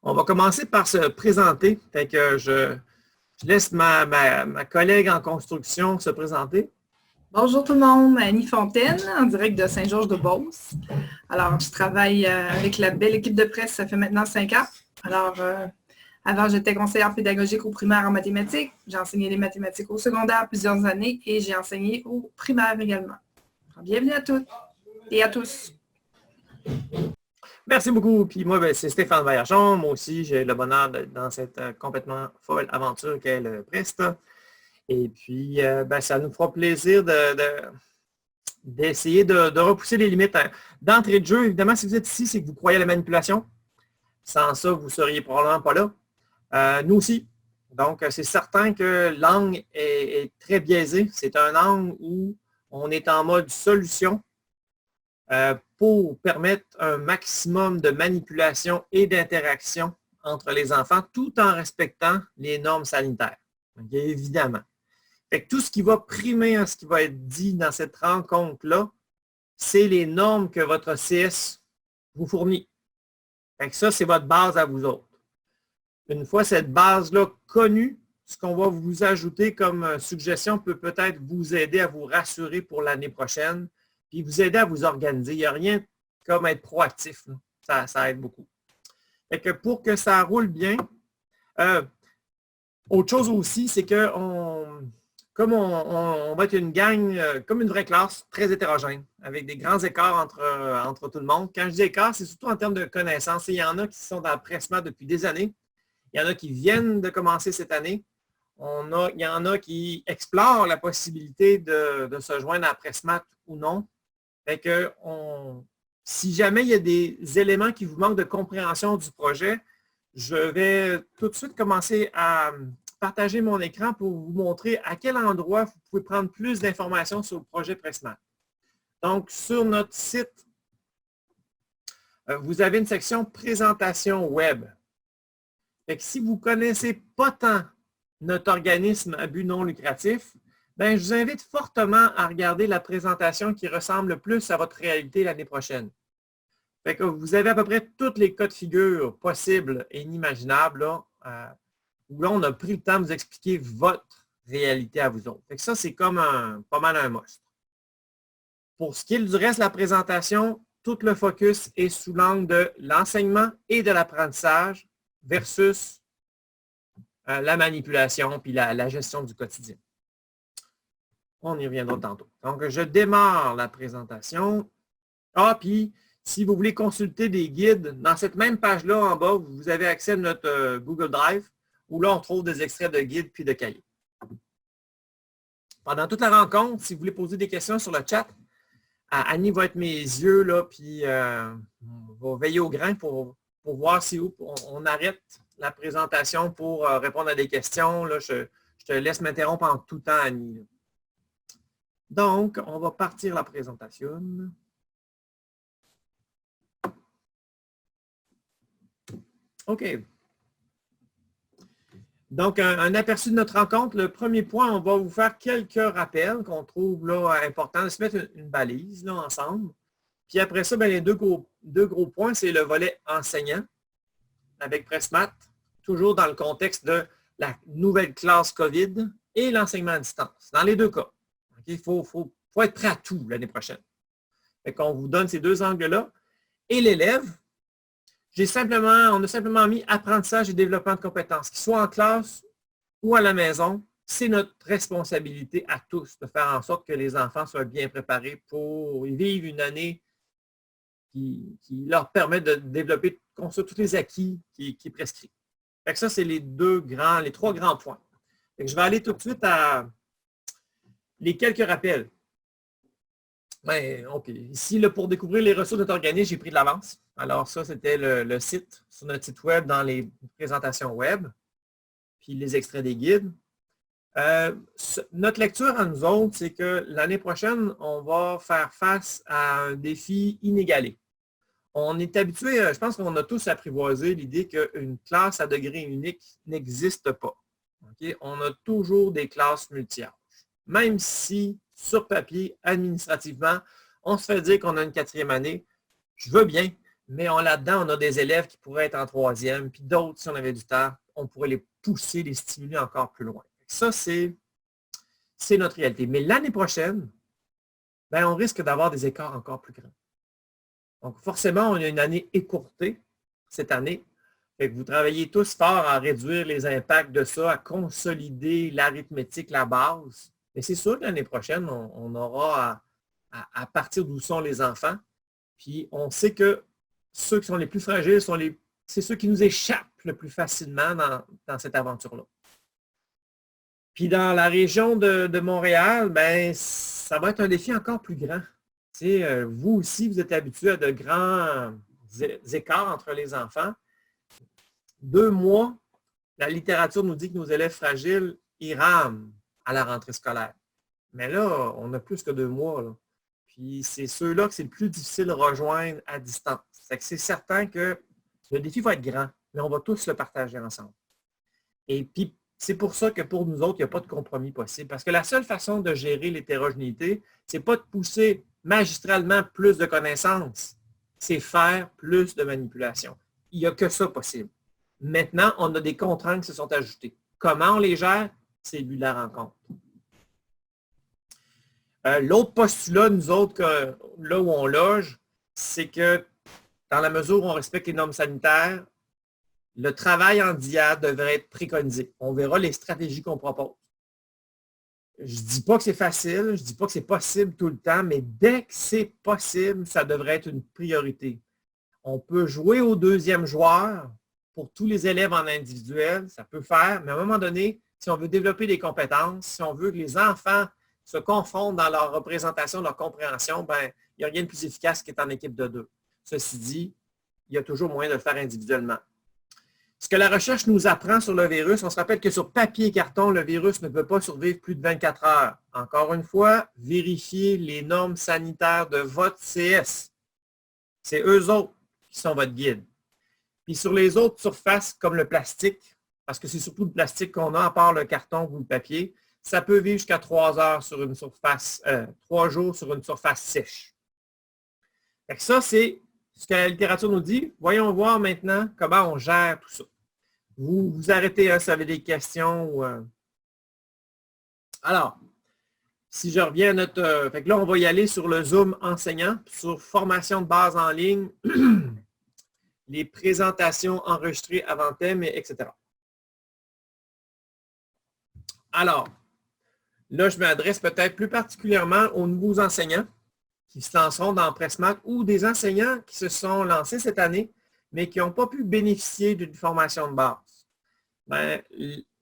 On va commencer par se présenter. Fait que je laisse ma collègue en construction se présenter. Bonjour tout le monde, Annie Fontaine, en direct de Saint-Georges-de-Beauce. Alors, je travaille avec la belle équipe de presse, ça fait maintenant 5 ans. Alors, avant, j'étais conseillère pédagogique au primaire en mathématiques. J'ai enseigné les mathématiques au secondaire plusieurs années et j'ai enseigné au primaire également. Alors, bienvenue à toutes et à tous. Merci beaucoup. Puis moi, c'est Stéphane Baillargeon. Moi aussi, j'ai le bonheur d'être dans cette complètement folle aventure qu'est le Prest. Et puis, ça nous fera plaisir d'essayer de repousser les limites. D'entrée de jeu, évidemment, si vous êtes ici, c'est que vous croyez à la manipulation. Sans ça, vous ne seriez probablement pas là. Nous aussi. Donc, c'est certain que l'angle est très biaisé. C'est un angle où on est en mode solution pour permettre un maximum de manipulation et d'interaction entre les enfants, tout en respectant les normes sanitaires. Donc, évidemment. Fait que tout ce qui va primer à ce qui va être dit dans cette rencontre-là, c'est les normes que votre CS vous fournit. Fait que ça, c'est votre base à vous autres. Une fois cette base-là connue, ce qu'on va vous ajouter comme suggestion peut peut-être vous aider à vous rassurer pour l'année prochaine, puis vous aider à vous organiser. Il n'y a rien comme être proactif. Ça aide beaucoup. Fait que pour que ça roule bien, autre chose aussi, c'est que comme on va être une gang, comme une vraie classe, très hétérogène, avec des grands écarts entre tout le monde. Quand je dis écart, c'est surtout en termes de connaissances. Il y en a qui sont dans le Pressmat depuis des années. Il y en a qui viennent de commencer cette année. Il y en a qui explorent la possibilité de se joindre à Pressmat ou non. Fait que si jamais il y a des éléments qui vous manquent de compréhension du projet, je vais tout de suite commencer à partager mon écran pour vous montrer à quel endroit vous pouvez prendre plus d'informations sur le projet Pressmat. Donc, sur notre site, vous avez une section présentation web. Fait que si vous ne connaissez pas tant notre organisme à but non lucratif, je vous invite fortement à regarder la présentation qui ressemble le plus à votre réalité l'année prochaine. Fait que vous avez à peu près tous les cas de figure possibles et inimaginables là, où là, on a pris le temps de vous expliquer votre réalité à vous autres. Fait que ça, c'est comme pas mal un must. Pour ce qui est du reste de la présentation, tout le focus est sous l'angle de l'enseignement et de l'apprentissage versus la manipulation puis la gestion du quotidien. On y reviendra tantôt. Donc, je démarre la présentation. Puis, si vous voulez consulter des guides, dans cette même page-là en bas, vous avez accès à notre Google Drive, où là, on trouve des extraits de guides puis de cahiers. Pendant toute la rencontre, si vous voulez poser des questions sur le chat, Annie va être mes yeux, là, puis on va veiller au grain pour voir si on arrête la présentation pour répondre à des questions. Là, je te laisse m'interrompre en tout temps, Annie. Là. Donc, on va partir la présentation. OK. Donc, un aperçu de notre rencontre. Le premier point, on va vous faire quelques rappels qu'on trouve là importants de se mettre une balise là, ensemble. Puis après ça, les deux gros points, c'est le volet enseignant avec Pressmat, toujours dans le contexte de la nouvelle classe COVID et l'enseignement à distance. Dans les deux cas. Il faut être prêt à tout l'année prochaine. Fait qu'on vous donne ces deux angles-là. Et l'élève, on a simplement mis apprentissage et développement de compétences, qu'il soit en classe ou à la maison. C'est notre responsabilité à tous de faire en sorte que les enfants soient bien préparés pour vivre une année qui leur permet de développer tous les acquis qui est prescrit. Fait que ça, c'est les trois grands points. Fait que je vais aller tout de suite à les quelques rappels. OK. Ici, là, pour découvrir les ressources de notre organisme, j'ai pris de l'avance. Alors, ça, c'était le site, sur notre site web, dans les présentations web, puis les extraits des guides. Notre lecture à nous autres, c'est que l'année prochaine, on va faire face à un défi inégalé. On est habitué, je pense qu'on a tous apprivoisé l'idée qu'une classe à degré unique n'existe pas. Okay? On a toujours des classes multi-âges. Même si, sur papier, administrativement, on se fait dire qu'on a une 4e année, je veux bien, mais là-dedans, on a des élèves qui pourraient être en troisième, puis d'autres, si on avait du temps, on pourrait les pousser, les stimuler encore plus loin. Ça, c'est notre réalité. Mais l'année prochaine, ben, on risque d'avoir des écarts encore plus grands. Donc, forcément, on a une année écourtée cette année. Fait que vous travaillez tous fort à réduire les impacts de ça, à consolider l'arithmétique, la base. Mais c'est sûr que l'année prochaine, on aura à partir d'où sont les enfants. Puis on sait que ceux qui sont les plus fragiles, c'est ceux qui nous échappent le plus facilement dans cette aventure-là. Puis dans la région de Montréal, ben, ça va être un défi encore plus grand. Vous aussi, vous êtes habitués à de grands écarts entre les enfants. 2 mois, la littérature nous dit que nos élèves fragiles, ils rament à la rentrée scolaire. Mais là, on a plus que 2 mois. Là. Puis c'est ceux-là que c'est le plus difficile de rejoindre à distance. C'est certain que le défi va être grand, mais on va tous le partager ensemble. Et puis, c'est pour ça que pour nous autres, il n'y a pas de compromis possible. Parce que la seule façon de gérer l'hétérogénéité, ce n'est pas de pousser magistralement plus de connaissances, c'est faire plus de manipulation. Il n'y a que ça possible. Maintenant, on a des contraintes qui se sont ajoutées. Comment on les gère? C'est lui de la rencontre. L'autre postulat, nous autres, là où on loge, c'est que dans la mesure où on respecte les normes sanitaires, le travail en diade devrait être préconisé. On verra les stratégies qu'on propose. Je ne dis pas que c'est facile, je ne dis pas que c'est possible tout le temps, mais dès que c'est possible, ça devrait être une priorité. On peut jouer au deuxième joueur pour tous les élèves en individuel, ça peut faire, mais à un moment donné, si on veut développer des compétences, si on veut que les enfants se confondent dans leur représentation, leur compréhension, ben, il n'y a rien de plus efficace qu'être en équipe de 2. Ceci dit, il y a toujours moyen de le faire individuellement. Ce que la recherche nous apprend sur le virus, on se rappelle que sur papier et carton, le virus ne peut pas survivre plus de 24 heures. Encore une fois, vérifiez les normes sanitaires de votre CS. C'est eux autres qui sont votre guide. Puis sur les autres surfaces, comme le plastique, parce que c'est surtout le plastique qu'on a, à part le carton ou le papier, ça peut vivre jusqu'à 3 heures sur une surface, 3 jours sur une surface sèche. Fait que ça, c'est ce que la littérature nous dit. Voyons voir maintenant comment on gère tout ça. Vous vous arrêtez, hein, si vous avez des questions. Alors, si je reviens à notre... fait que là, on va y aller sur le Zoom enseignant, sur formation de base en ligne, les présentations enregistrées avant thème, etc. Alors, là, je m'adresse peut-être plus particulièrement aux nouveaux enseignants qui se lanceront dans Pressmath ou des enseignants qui se sont lancés cette année, mais qui n'ont pas pu bénéficier d'une formation de base. Ben,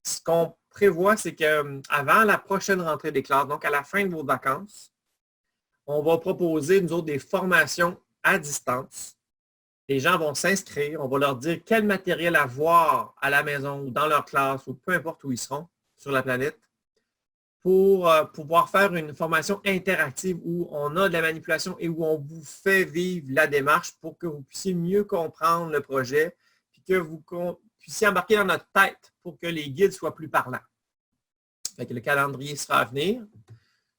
ce qu'on prévoit, c'est qu'avant la prochaine rentrée des classes, donc à la fin de vos vacances, on va proposer, nous autres, des formations à distance. Les gens vont s'inscrire, on va leur dire quel matériel avoir à la maison ou dans leur classe ou peu importe où ils seront sur la planète pour pouvoir faire une formation interactive où on a de la manipulation et où on vous fait vivre la démarche pour que vous puissiez mieux comprendre le projet et que vous puissiez embarquer dans notre tête pour que les guides soient plus parlants. Fait que le calendrier sera à venir.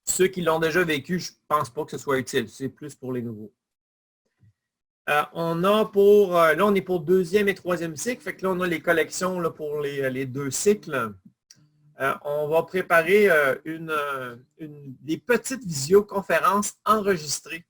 Ceux qui l'ont déjà vécu, je ne pense pas que ce soit utile. C'est plus pour les nouveaux. Là, on est pour 2e et 3e cycle. Fait que là, on a les collections là, pour les 2 cycles. On va préparer des petites visioconférences enregistrées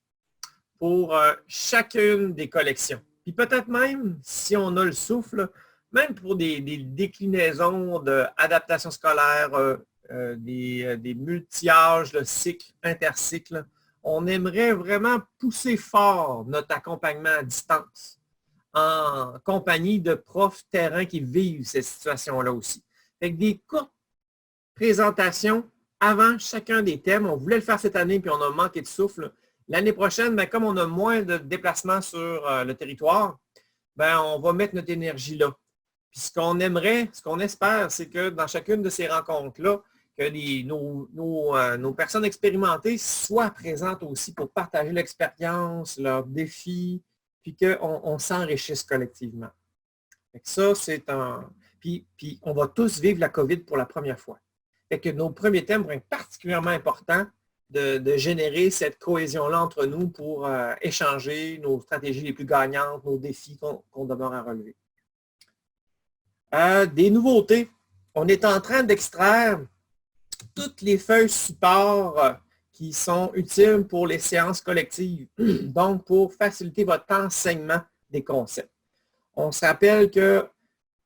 pour chacune des collections. Puis peut-être même, si on a le souffle, même pour des déclinaisons d'adaptation scolaire, des multi-âges, le cycle, intercycle, on aimerait vraiment pousser fort notre accompagnement à distance en compagnie de profs terrain qui vivent cette situation-là aussi. Avec des courtes présentations avant chacun des thèmes. On voulait le faire cette année, puis on a manqué de souffle. L'année prochaine, ben, comme on a moins de déplacements sur le territoire, ben, on va mettre notre énergie là. Puis ce qu'on aimerait, ce qu'on espère, c'est que dans chacune de ces rencontres-là, que nos personnes expérimentées soient présentes aussi pour partager l'expérience, leurs défis, puis qu'on s'enrichisse collectivement. Fait que ça, c'est un... Puis on va tous vivre la COVID pour la première fois. Fait que nos premiers thèmes vont être particulièrement importants de générer cette cohésion-là entre nous pour échanger nos stratégies les plus gagnantes, nos défis qu'on demeure à relever. Des nouveautés. On est en train d'extraire toutes les feuilles support qui sont utiles pour les séances collectives, donc pour faciliter votre enseignement des concepts. On se rappelle que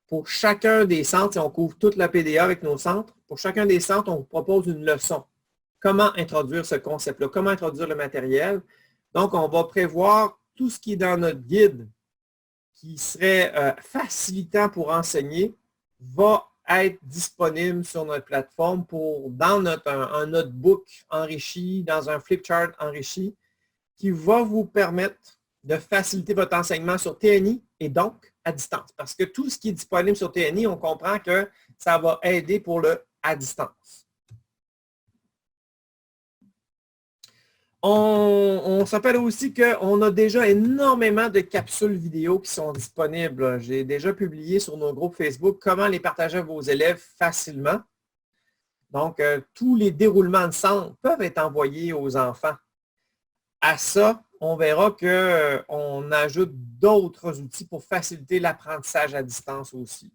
pour chacun des centres, si on couvre toute la PDA avec nos centres, pour chacun des centres, on vous propose une leçon. Comment introduire ce concept-là? Comment introduire le matériel? Donc, on va prévoir tout ce qui est dans notre guide qui serait facilitant pour enseigner, va être disponible sur notre plateforme dans un notebook enrichi, dans un flipchart enrichi, qui va vous permettre de faciliter votre enseignement sur TNI et donc à distance. Parce que tout ce qui est disponible sur TNI, on comprend que ça va aider pour le à distance. On s'appelle aussi qu'on a déjà énormément de capsules vidéo qui sont disponibles. J'ai déjà publié sur nos groupes Facebook comment les partager à vos élèves facilement. Donc, tous les déroulements de centre peuvent être envoyés aux enfants. À ça, on verra qu'on ajoute d'autres outils pour faciliter l'apprentissage à distance aussi.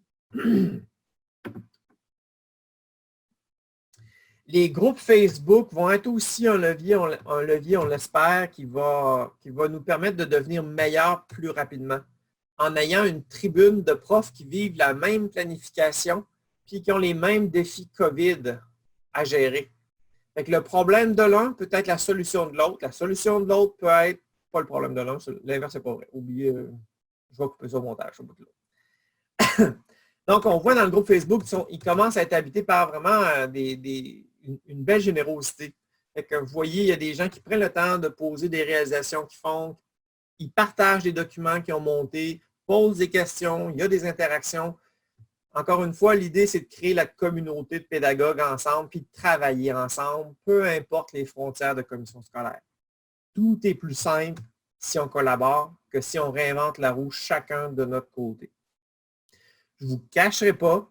Les groupes Facebook vont être aussi un levier, on l'espère, qui va nous permettre de devenir meilleurs plus rapidement en ayant une tribune de profs qui vivent la même planification puis qui ont les mêmes défis COVID à gérer. Fait que le problème de l'un peut être la solution de l'autre. La solution de l'autre peut être pas le problème de l'un. L'inverse, c'est pas vrai. Oubliez, je vais couper ça au montage au bout de l'autre. Donc, on voit dans le groupe Facebook qu'ils commencent à être habités par vraiment une belle générosité. Fait que vous voyez, il y a des gens qui prennent le temps de poser des réalisations qu'ils font. Ils partagent des documents qu'ils ont montés, posent des questions, il y a des interactions. Encore une fois, l'idée, c'est de créer la communauté de pédagogues ensemble puis de travailler ensemble, peu importe les frontières de commission scolaire. Tout est plus simple si on collabore que si on réinvente la roue chacun de notre côté. Je ne vous cacherai pas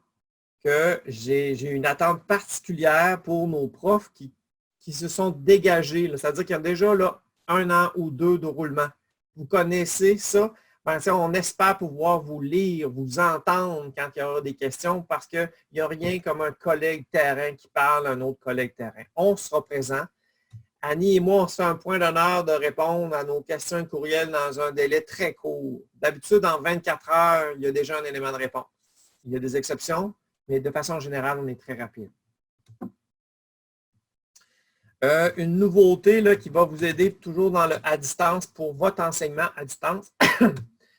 que j'ai une attente particulière pour nos profs qui se sont dégagés. C'est-à-dire qu'il y a déjà là, 1 an ou 2 de roulement. Vous connaissez ça. Ben, on espère pouvoir vous lire, vous entendre quand il y aura des questions parce qu'il n'y a rien comme un collègue terrain qui parle à un autre collègue terrain. On sera présent. Annie et moi, on se fait un point d'honneur de répondre à nos questions et courriels dans un délai très court. D'habitude, en 24 heures, il y a déjà un élément de réponse. Il y a des exceptions, mais de façon générale, on est très rapide. Une nouveauté là, qui va vous aider toujours dans le à distance pour votre enseignement à distance.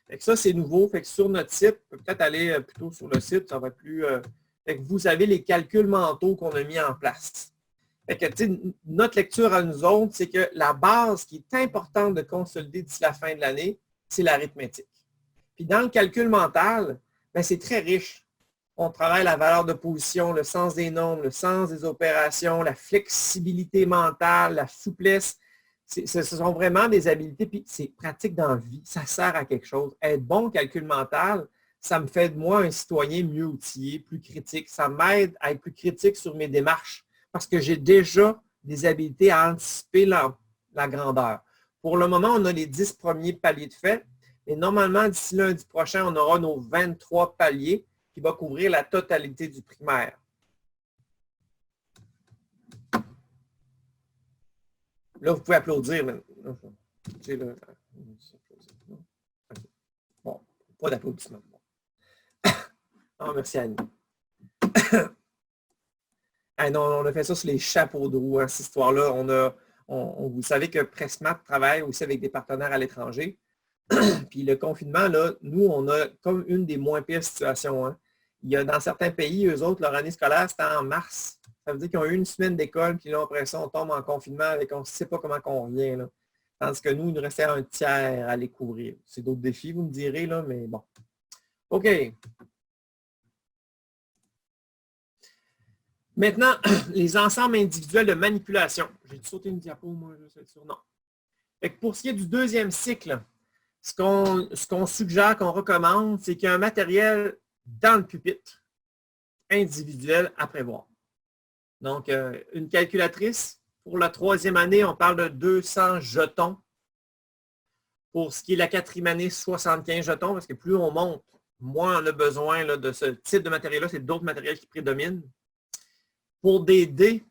Fait que ça, c'est nouveau. Fait que sur notre site, peut-être aller plutôt sur le site, ça va être plus. Fait que vous avez les calculs mentaux qu'on a mis en place. Fait que, notre lecture à nous autres, c'est que la base qui est importante de consolider d'ici la fin de l'année, c'est l'arithmétique. Puis dans le calcul mental, ben, c'est très riche. On travaille la valeur de position, le sens des nombres, le sens des opérations, la flexibilité mentale, la souplesse. Ce sont vraiment des habiletés, puis c'est pratique dans la vie. Ça sert à quelque chose. Être bon au calcul mental, ça me fait de moi un citoyen mieux outillé, plus critique. Ça m'aide à être plus critique sur mes démarches parce que j'ai déjà des habiletés à anticiper la grandeur. Pour le moment, on a les 10 premiers paliers de fait. Et normalement, d'ici lundi prochain, on aura nos 23 paliers qui va couvrir la totalité du primaire. Là, vous pouvez applaudir. Bon, pas d'applaudissements. Oh, merci Annie. Ah non, on a fait ça sur les chapeaux de roue, hein, cette histoire-là. Vous savez que Pressmat travaille aussi avec des partenaires à l'étranger. Puis le confinement, là, nous, on a comme une des moins pires situations. Hein. Il y a dans certains pays, eux autres, leur année scolaire, c'était en mars. Ça veut dire qu'ils ont eu une semaine d'école, puis là, après ça, on tombe en confinement avec on ne sait pas comment on revient. Là. Tandis que nous, il nous restait un tiers à aller couvrir. C'est d'autres défis, vous me direz, là, mais bon. OK. Maintenant, les ensembles individuels de manipulation. J'ai sauté une diapo, moi, je sais sûr. Non. Fait que pour ce qui est du deuxième cycle, ce qu'on suggère, qu'on recommande, c'est qu'il y a un matériel dans le pupitre individuel à prévoir. Donc, une calculatrice, Pour la 3e année, on parle de 200 jetons. Pour ce qui est la 4e année, 75 jetons, parce que plus on monte, moins on a besoin là, de ce type de matériel-là. C'est d'autres matériels qui prédominent. Pour des dés,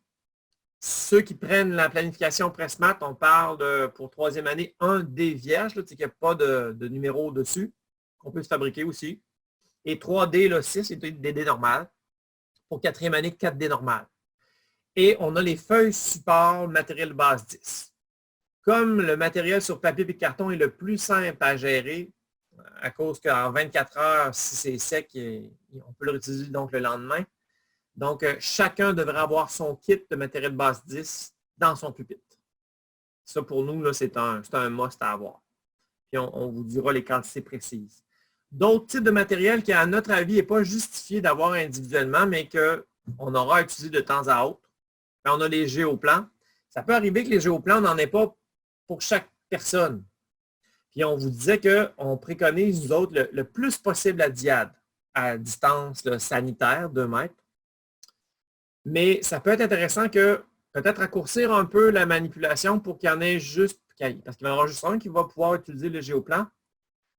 ceux qui prennent la planification Pressmat, on parle de, pour 3e année, un dé vierge, qu'il n'y a pas de numéro dessus, qu'on peut se fabriquer aussi. Et 3D, là, 6, c'est des dés normales. Pour 4e année, 4 dés normales. Et on a les feuilles support matériel base 10. Comme le matériel sur papier et carton est le plus simple à gérer, à cause qu'en 24 heures, si c'est sec, on peut le réutiliser donc le lendemain. Donc, chacun devrait avoir son kit de matériel base 10 dans son pupitre. Ça, pour nous, c'est un must à avoir. Puis, on vous dira les quantités précises. D'autres types de matériel qui, à notre avis, n'est pas justifié d'avoir individuellement, mais qu'on aura utilisé de temps à autre. Puis, on a les géoplans. Ça peut arriver que les géoplans, on n'en ait pas pour chaque personne. Puis on vous disait qu'on préconise, nous autres, le plus possible la diade à distance sanitaire, 2 mètres. Mais ça peut être intéressant que peut-être raccourcir un peu la manipulation pour qu'il y en ait juste, parce qu'il y en aura juste un qui va pouvoir utiliser le géoplan.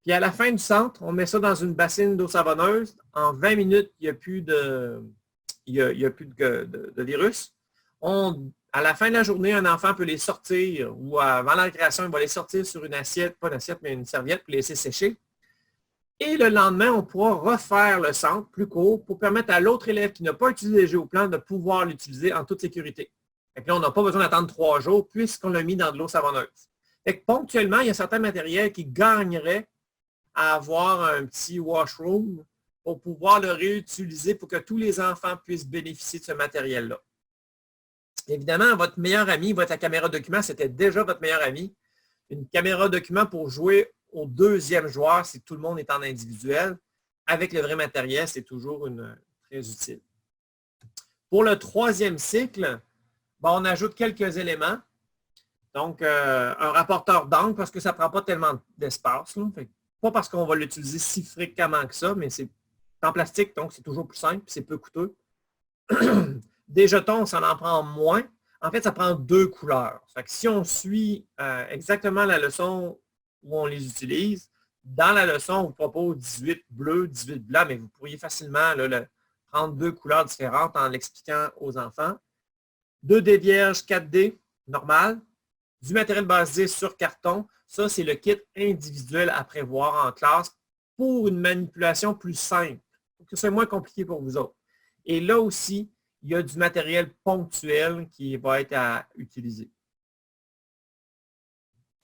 Puis à la fin du centre, on met ça dans une bassine d'eau savonneuse. En 20 minutes, il n'y a plus de virus. À la fin de la journée, un enfant peut les sortir ou avant la récréation, il va les sortir sur une assiette, pas une assiette, mais une serviette, puis les laisser sécher. Et le lendemain, on pourra refaire le centre plus court pour permettre à l'autre élève qui n'a pas utilisé les géoplans de pouvoir l'utiliser en toute sécurité. Et puis là, on n'a pas besoin d'attendre 3 jours puisqu'on l'a mis dans de l'eau savonneuse. Et ponctuellement, il y a certains matériels qui gagneraient à avoir un petit washroom pour pouvoir le réutiliser pour que tous les enfants puissent bénéficier de ce matériel-là. Évidemment, votre meilleur ami, votre caméra document, c'était déjà votre meilleur ami. Une caméra document pour jouer au 2e joueur si tout le monde est en individuel. Avec le vrai matériel, c'est toujours très utile. Pour le 3e cycle, on ajoute quelques éléments. Donc, un rapporteur d'angle parce que ça ne prend pas tellement d'espace. Pas parce qu'on va l'utiliser si fréquemment que ça, mais c'est en plastique, donc c'est toujours plus simple et c'est peu coûteux. Des jetons, ça en prend moins. En fait, ça prend 2 couleurs. Fait que si on suit exactement la leçon où on les utilise, dans la leçon, on vous propose 18 bleus, 18 blancs, mais vous pourriez facilement prendre 2 couleurs différentes en l'expliquant aux enfants. 2 dés vierges, 4 dés, normal. Du matériel basé sur carton. Ça, c'est le kit individuel à prévoir en classe pour une manipulation plus simple, pour que ce soit moins compliqué pour vous autres. Et là aussi, il y a du matériel ponctuel qui va être à utiliser.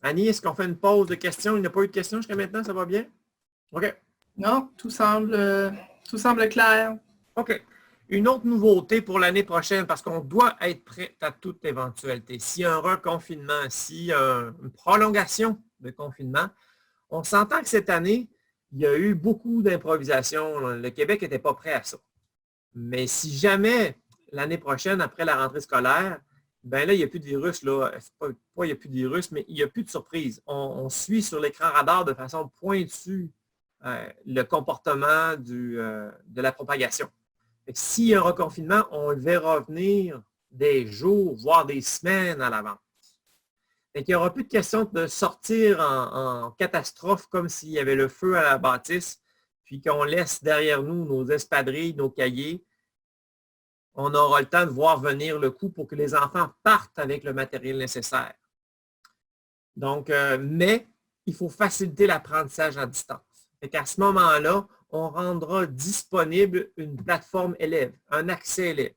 Annie, est-ce qu'on fait une pause de questions? Il n'y a pas eu de questions jusqu'à maintenant, ça va bien? OK. Non, tout semble clair. OK. Une autre nouveauté pour l'année prochaine, parce qu'on doit être prêt à toute éventualité. S'il y a un reconfinement, s'il y a une prolongation de confinement, on s'entend que cette année, il y a eu beaucoup d'improvisation. Le Québec n'était pas prêt à ça. Mais si jamais l'année prochaine, après la rentrée scolaire, ben là, il n'y a plus de virus. Là. Pas il n'y a plus de virus, mais il n'y a plus de surprise. On suit sur l'écran radar de façon pointue le comportement de la propagation. S'il y a un reconfinement, on le verra venir des jours, voire des semaines à l'avance. Il n'y aura plus de question de sortir en catastrophe comme s'il y avait le feu à la bâtisse, puis qu'on laisse derrière nous nos espadrilles, nos cahiers. On aura le temps de voir venir le coup pour que les enfants partent avec le matériel nécessaire. Donc, mais il faut faciliter l'apprentissage à distance. À ce moment-là, on rendra disponible une plateforme élève, un accès élève.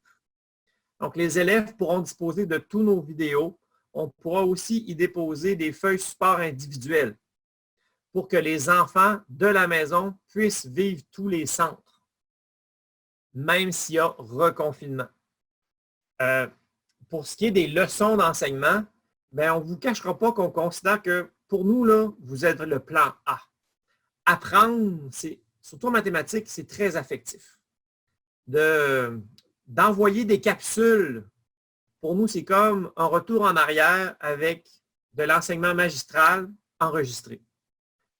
Donc, les élèves pourront disposer de tous nos vidéos. On pourra aussi y déposer des feuilles support individuelles pour que les enfants de la maison puissent vivre tous les centres, même s'il y a reconfinement. Pour ce qui est des leçons d'enseignement, on ne vous cachera pas qu'on considère que pour nous, là, vous êtes le plan A. Apprendre, surtout en mathématiques, c'est très affectif. D'envoyer des capsules, pour nous, c'est comme un retour en arrière avec de l'enseignement magistral enregistré.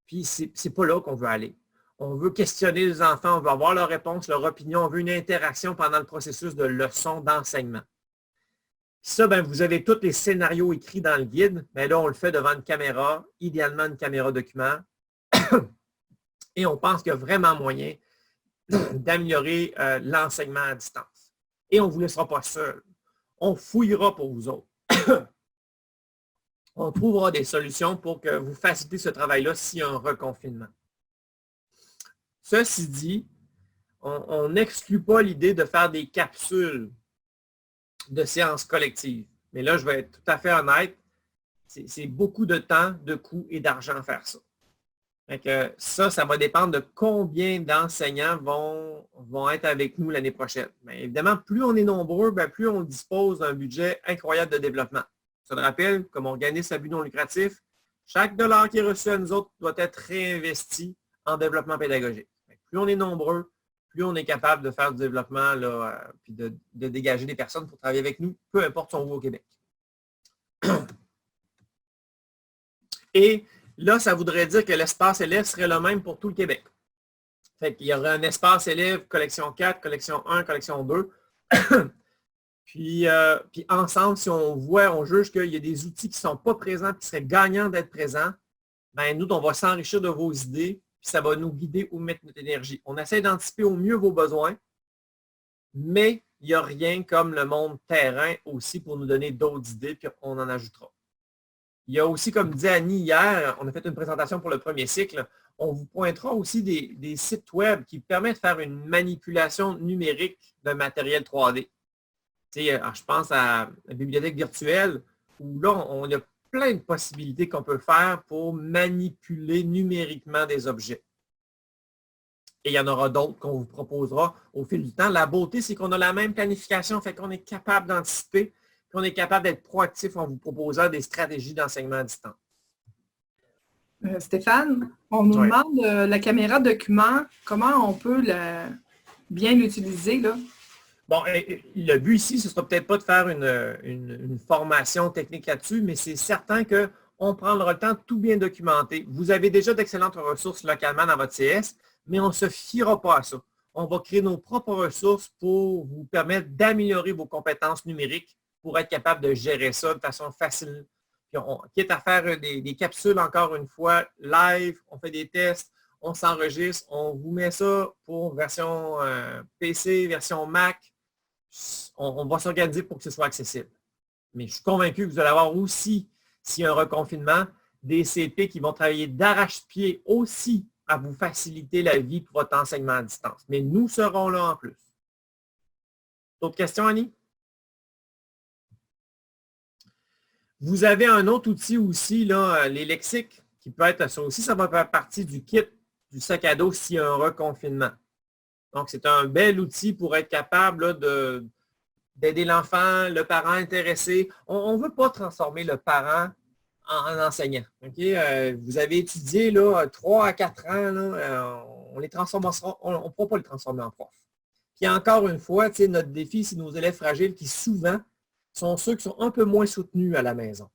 Puis, ce n'est pas là qu'on veut aller. On veut questionner les enfants, on veut avoir leur réponse, leur opinion, on veut une interaction pendant le processus de leçon d'enseignement. Ça, ben, vous avez tous les scénarios écrits dans le guide, mais là, on le fait devant une caméra, idéalement une caméra document. Et on pense qu'il y a vraiment moyen d'améliorer l'enseignement à distance. Et on ne vous laissera pas seul. On fouillera pour vous autres. On trouvera des solutions pour que vous facilitez ce travail-là s'il y a un reconfinement. Ceci dit, on n'exclut pas l'idée de faire des capsules de séances collectives. Mais là, je vais être tout à fait honnête, c'est beaucoup de temps, de coûts et d'argent à faire ça. Donc, ça va dépendre de combien d'enseignants vont être avec nous l'année prochaine. Mais évidemment, plus on est nombreux, plus on dispose d'un budget incroyable de développement. Ça te rappelle, comme organisme à but non lucratif, chaque dollar qui est reçu à nous autres doit être réinvesti en développement pédagogique. Plus on est nombreux, plus on est capable de faire du développement, là, puis de dégager des personnes pour travailler avec nous, peu importe son où au Québec. Et là, ça voudrait dire que l'espace élève serait le même pour tout le Québec. Fait qu'il y aurait un espace élève, collection 4, collection 1, collection 2. Puis ensemble, si on juge qu'il y a des outils qui ne sont pas présents et qui seraient gagnants d'être présents, ben nous, on va s'enrichir de vos idées, puis ça va nous guider où mettre notre énergie. On essaie d'anticiper au mieux vos besoins, mais il n'y a rien comme le monde terrain aussi pour nous donner d'autres idées, puis on en ajoutera. Il y a aussi, comme dit Annie hier, on a fait une présentation pour le premier cycle, on vous pointera aussi des sites web qui permettent de faire une manipulation numérique de matériel 3D. Je pense à la bibliothèque virtuelle, où là, on a plein de possibilités qu'on peut faire pour manipuler numériquement des objets. Et il y en aura d'autres qu'on vous proposera au fil du temps. La beauté, c'est qu'on a la même planification, fait qu'on est capable d'anticiper, qu'on est capable d'être proactif en vous proposant des stratégies d'enseignement à distance. Stéphane, on nous demande la caméra document, comment on peut bien l'utiliser, là? Bon, le but ici, ce ne sera peut-être pas de faire une formation technique là-dessus, mais c'est certain qu'on prendra le temps de tout bien documenter. Vous avez déjà d'excellentes ressources localement dans votre CS, mais on ne se fiera pas à ça. On va créer nos propres ressources pour vous permettre d'améliorer vos compétences numériques pour être capable de gérer ça de façon facile. Puis quitte à faire des capsules, encore une fois, live, on fait des tests, on s'enregistre, on vous met ça pour version PC, version Mac. On va s'organiser pour que ce soit accessible. Mais je suis convaincu que vous allez avoir aussi, s'il y a un reconfinement, des CP qui vont travailler d'arrache-pied aussi à vous faciliter la vie pour votre enseignement à distance. Mais nous serons là en plus. D'autres questions, Annie? Vous avez un autre outil aussi, là, les lexiques, qui peut être ça aussi, ça va faire partie du kit du sac à dos s'il y a un reconfinement. Donc, c'est un bel outil pour être capable là, d'aider l'enfant, le parent intéressé. On ne veut pas transformer le parent en enseignant. Okay? Vous avez étudié là, 3 à 4 ans, là, on ne pourra pas les transformer en prof. Puis encore une fois, notre défi, c'est nos élèves fragiles qui souvent sont ceux qui sont un peu moins soutenus à la maison.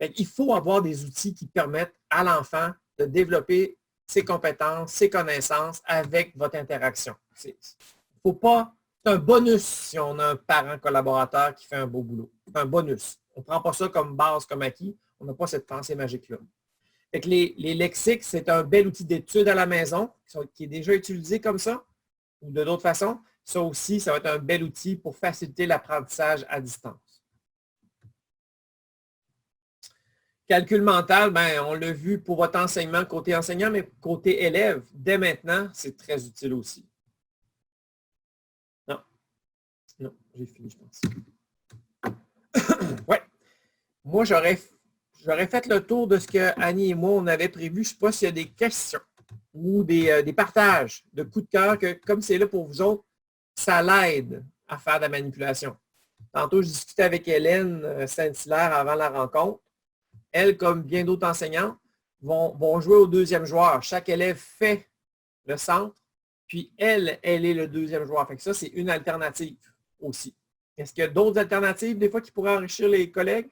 Il faut avoir des outils qui permettent à l'enfant de développer ses compétences, ses connaissances avec votre interaction. C'est un bonus si on a un parent collaborateur qui fait un beau boulot. C'est un bonus. On ne prend pas ça comme base, comme acquis. On n'a pas cette pensée magique-là. Les lexiques, c'est un bel outil d'étude à la maison qui est déjà utilisé comme ça ou de d'autres façons. Ça aussi, ça va être un bel outil pour faciliter l'apprentissage à distance. Calcul mental, on l'a vu pour votre enseignement côté enseignant, mais côté élève, dès maintenant, c'est très utile aussi. Non, j'ai fini, je pense. Oui. Moi, j'aurais fait le tour de ce que Annie et moi, on avait prévu. Je ne sais pas s'il y a des questions ou des partages de coups de cœur que, comme c'est là pour vous autres, ça l'aide à faire de la manipulation. Tantôt, je discutais avec Hélène Saint-Hilaire avant la rencontre. Elle, comme bien d'autres enseignants, vont jouer au deuxième joueur. Chaque élève fait le centre, puis elle est le deuxième joueur. Fait que ça, c'est une alternative aussi. Est-ce qu'il y a d'autres alternatives, des fois, qui pourraient enrichir les collègues?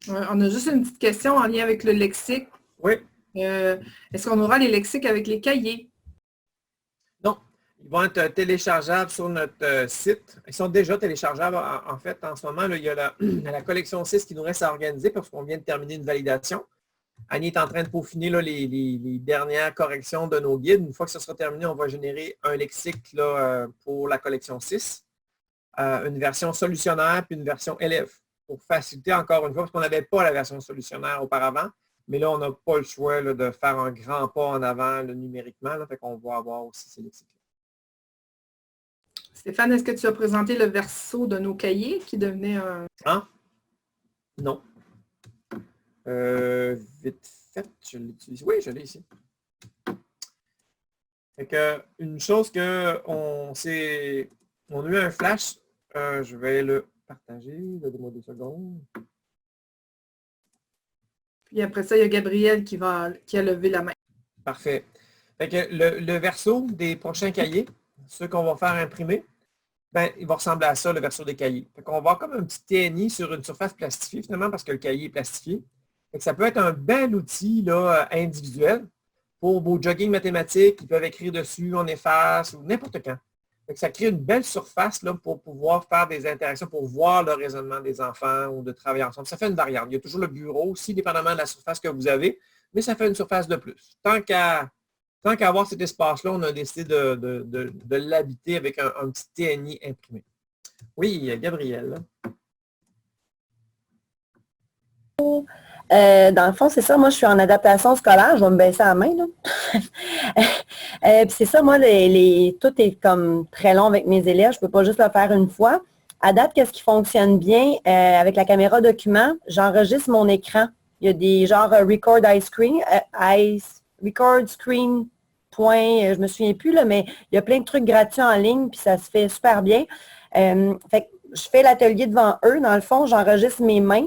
On a juste une petite question en lien avec le lexique. Oui. Est-ce qu'on aura les lexiques avec les cahiers? Non. Ils vont être téléchargeables sur notre site. Ils sont déjà téléchargeables. En fait, en ce moment, là, il y a la collection 6 qui nous reste à organiser parce qu'on vient de terminer une validation. Annie est en train de peaufiner là, les dernières corrections de nos guides. Une fois que ce sera terminé, on va générer un lexique là, pour la collection 6, une version solutionnaire puis une version élève pour faciliter encore une fois, parce qu'on n'avait pas la version solutionnaire auparavant, mais là, on n'a pas le choix là, de faire un grand pas en avant là, numériquement. Là, fait qu'on va avoir aussi ces lexiques. Stéphane, est-ce que tu as présenté le verso de nos cahiers qui devenait un... Ah? Non. Vite fait, je l'utilise. Oui, je l'ai ici. Fait que, une chose qu'on a eu un flash, je vais le partager. Donnez-moi 2 secondes. Puis après ça, il y a Gabriel qui a levé la main. Parfait. Fait que le verso des prochains cahiers, ceux qu'on va faire imprimer, ben, il va ressembler à ça, le verso des cahiers. Fait qu'on va avoir comme un petit TNI sur une surface plastifiée, finalement, parce que le cahier est plastifié. Fait que ça peut être un bel outil là, individuel pour vos jogging mathématiques. Ils peuvent écrire dessus, on efface, ou n'importe quand. Fait que ça crée une belle surface là, pour pouvoir faire des interactions, pour voir le raisonnement des enfants ou de travailler ensemble. Ça fait une variante. Il y a toujours le bureau aussi, dépendamment de la surface que vous avez, mais ça fait une surface de plus. Tant qu'à avoir cet espace-là, on a décidé de l'habiter avec un petit TNI imprimé. Oui, Gabrielle. Dans le fond, c'est ça, moi je suis en adaptation scolaire, je vais me baisser la main. Là. Puis c'est ça, moi, tout est comme très long avec mes élèves, je ne peux pas juste le faire une fois. À date, qu'est-ce qui fonctionne bien? Avec la caméra document, j'enregistre mon écran. Il y a des genres record screen, point, je me souviens plus, là, mais il y a plein de trucs gratuits en ligne, puis ça se fait super bien. Fait que je fais l'atelier devant eux, dans le fond, j'enregistre mes mains